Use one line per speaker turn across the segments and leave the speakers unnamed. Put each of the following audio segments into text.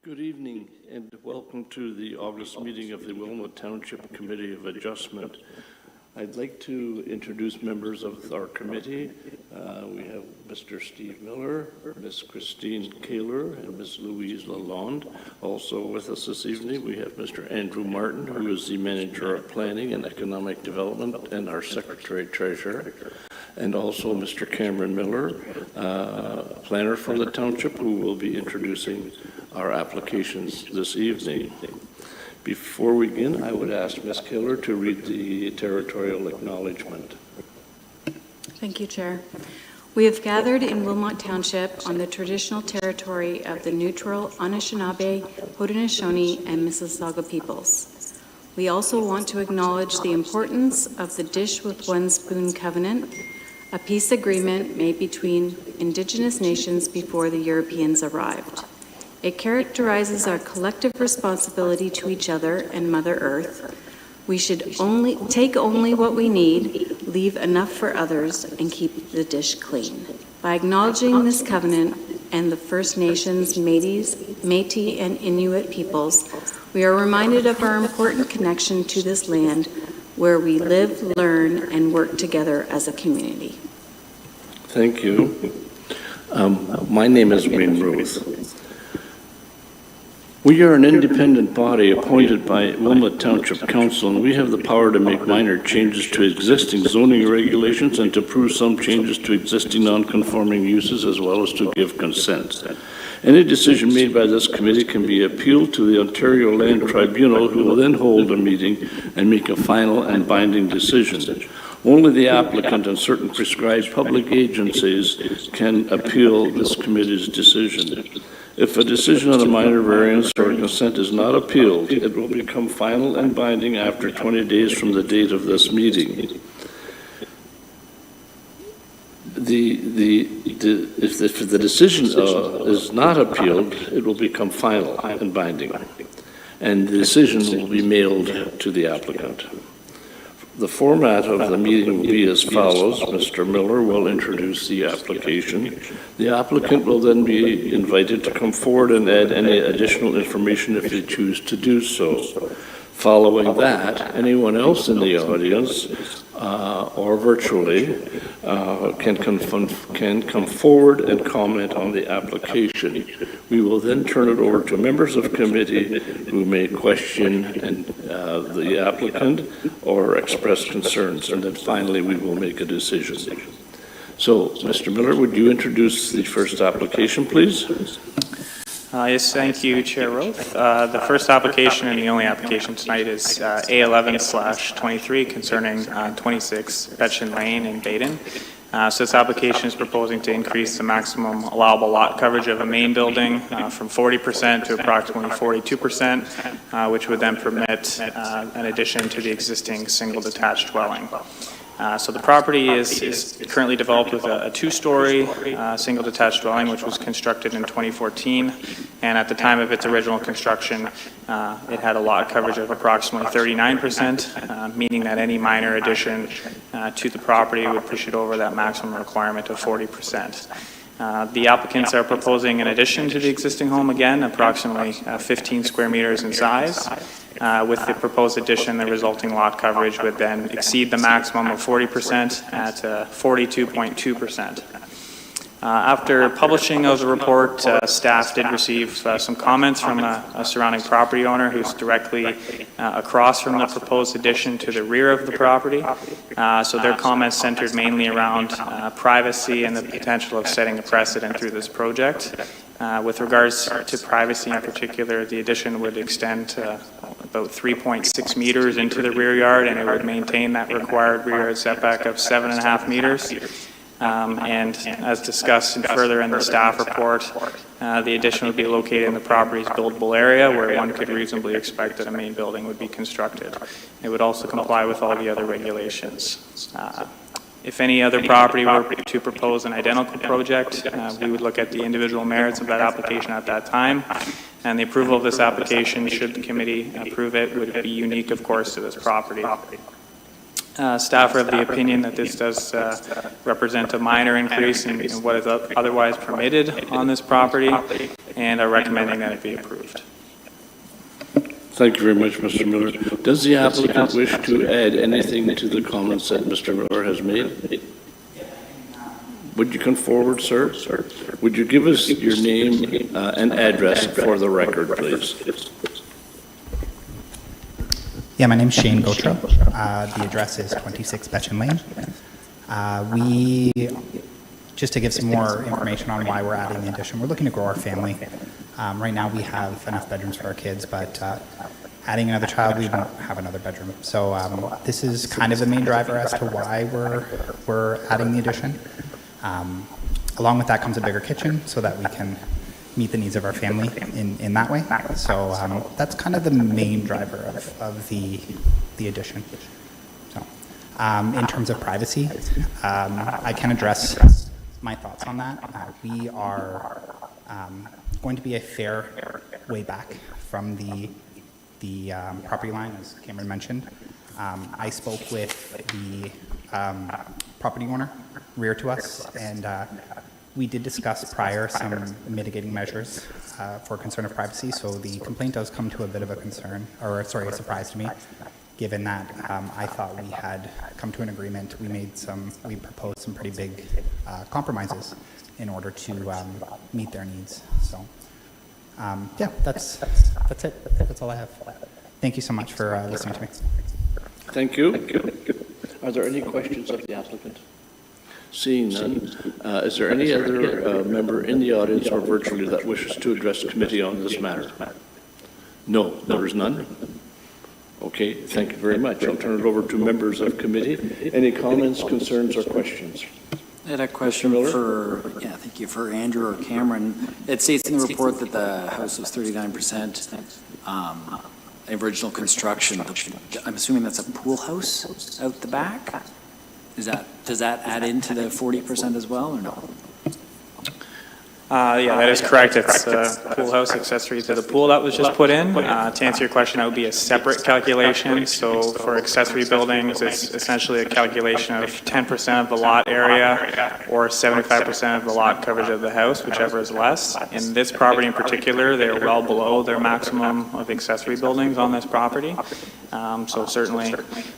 Good evening and welcome to the August meeting of the Wilmot Township Committee of Adjustment. I'd like to introduce members of our committee. We have Mr. Steve Miller, Ms. Christine Kaler, and Ms. Louise Lalonde. Also with us this evening, we have Mr. Andrew Martin, who is the Manager of Planning and Economic Development and our Secretary-Treasurer. And also Mr. Cameron Miller, planner for the township, who will be introducing our applications this evening. Before we begin, I would ask Ms. Kaler to read the territorial acknowledgement.
Thank you, Chair. We have gathered in Wilmot Township on the traditional territory of the neutral Anishinaabe, Haudenosaunee, and Mississauga peoples. We also want to acknowledge the importance of the Dish with One Spoon Covenant, a peace agreement made between Indigenous nations before the Europeans arrived. It characterizes our collective responsibility to each other and Mother Earth. We should take only what we need, leave enough for others, and keep the dish clean. By acknowledging this covenant and the First Nations, Métis, and Inuit peoples, we are reminded of our important connection to this land where we live, learn, and work together as a community.
Thank you. My name is Wayne Ruth. We are an independent body appointed by Wilmot Township Council, and we have the power to make minor changes to existing zoning regulations and to approve some changes to existing non-conforming uses, as well as to give consent. Any decision made by this committee can be appealed to the Ontario Land Tribunal, who will then hold a meeting and make a final and binding decision. Only the applicant and certain prescribed public agencies can appeal this committee's decision. If a decision on a minor variance or consent is not appealed, it will become final and binding after 20 days from the date of this meeting. If the decision is not appealed, it will become final and binding, and the decision will be mailed to the applicant. The format of the meeting will be as follows. Mr. Miller will introduce the application. The applicant will then be invited to come forward and add any additional information if they choose to do so. Following that, anyone else in the audience or virtually can come forward and comment on the application. We will then turn it over to members of committee who may question the applicant or express concerns, and then finally we will make a decision. So, Mr. Miller, would you introduce the first application, please?
Yes, thank you, Chair Roth. The first application and the only application tonight is A11/23 concerning 26 Betchen Lane in Baden. So this application is proposing to increase the maximum allowable lot coverage of a main building from 40% to approximately 42%, which would then permit an addition to the existing single detached dwelling. So the property is currently developed with a two-story single detached dwelling, which was constructed in 2014. And at the time of its original construction, it had a lot coverage of approximately 39%, meaning that any minor addition to the property would push it over that maximum requirement of 40%. The applicants are proposing an addition to the existing home, again, approximately 15 square meters in size. With the proposed addition, the resulting lot coverage would then exceed the maximum of 40% at 42.2%. After publishing of the report, staff did receive some comments from a surrounding property owner who's directly across from the proposed addition to the rear of the property. So their comments centered mainly around privacy and the potential of setting a precedent through this project. With regards to privacy in particular, the addition would extend about 3.6 meters into the rear yard, and it would maintain that required rear yard setback of 7.5 meters. And as discussed further in the staff report, the addition would be located in the property's buildable area where one could reasonably expect that a main building would be constructed. It would also comply with all the other regulations. If any other property were to propose an identical project, we would look at the individual merits of that application at that time. And the approval of this application, should the committee approve it, would be unique, of course, to this property. Staff are of the opinion that this does represent a minor increase in what is otherwise permitted on this property, and are recommending that it be approved.
Thank you very much, Mr. Miller. Does the applicant wish to add anything to the comments that Mr. Miller has made? Would you come forward, sir? Would you give us your name and address for the record, please?
Yeah, my name's Shane Gautreau. The address is 26 Betchen Lane. Just to give some more information on why we're adding the addition, we're looking to grow our family. Right now we have enough bedrooms for our kids, but adding another child, we won't have another bedroom. So this is kind of the main driver as to why we're adding the addition. Along with that comes a bigger kitchen so that we can meet the needs of our family in that way. So that's kind of the main driver of the addition. So in terms of privacy, I can address my thoughts on that. We are going to be a fair way back from the property line, as Cameron mentioned. I spoke with the property owner rear to us, and we did discuss prior some mitigating measures for concern of privacy. So the complaint does come to a bit of a concern, or sorry, a surprise to me, given that I thought we had come to an agreement. We proposed some pretty big compromises in order to meet their needs. So yeah, that's it. That's all I have. Thank you so much for listening to me.
Thank you. Are there any questions of the applicant? Seeing none, is there any other member in the audience or virtually that wishes to address the committee on this matter? No, there is none. Okay, thank you very much. I'll turn it over to members of committee. Any comments, concerns, or questions?
I had a question thank you, for Andrew or Cameron. It states in the report that the house was 39% original construction. I'm assuming that's a pool house out the back? Does that add into the 40% as well, or no?
Yeah, that is correct. It's a pool house accessory to the pool that was just put in. To answer your question, that would be a separate calculation. So for accessory buildings, it's essentially a calculation of 10% of the lot area or 75% of the lot coverage of the house, whichever is less. In this property in particular, they're well below their maximum of accessory buildings on this property. So certainly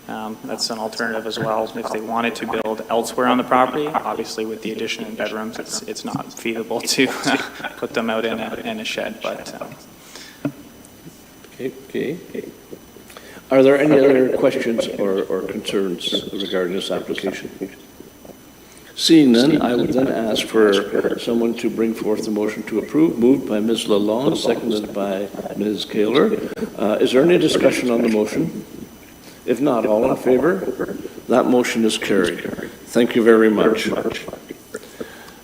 that's an alternative as well. If they wanted to build elsewhere on the property, obviously with the addition in bedrooms, it's not feasible to put them out in a shed. But
Okay. Are there any other questions or concerns regarding this application? Seeing none, I would then ask for someone to bring forth the motion to approve, moved by Ms. Lalonde, seconded by Ms. Kaler. Is there any discussion on the motion? If not, all in favor? That motion is carried. Thank you very much.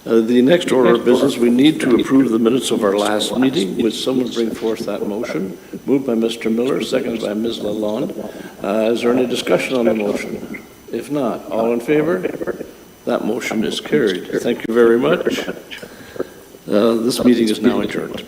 The next order of business, we need to approve the minutes of our last meeting. Would someone bring forth that motion? Moved by Mr. Miller, seconded by Ms. Lalonde. Is there any discussion on the motion? If not, all in favor? That motion is carried. Thank you very much. This meeting is now adjourned.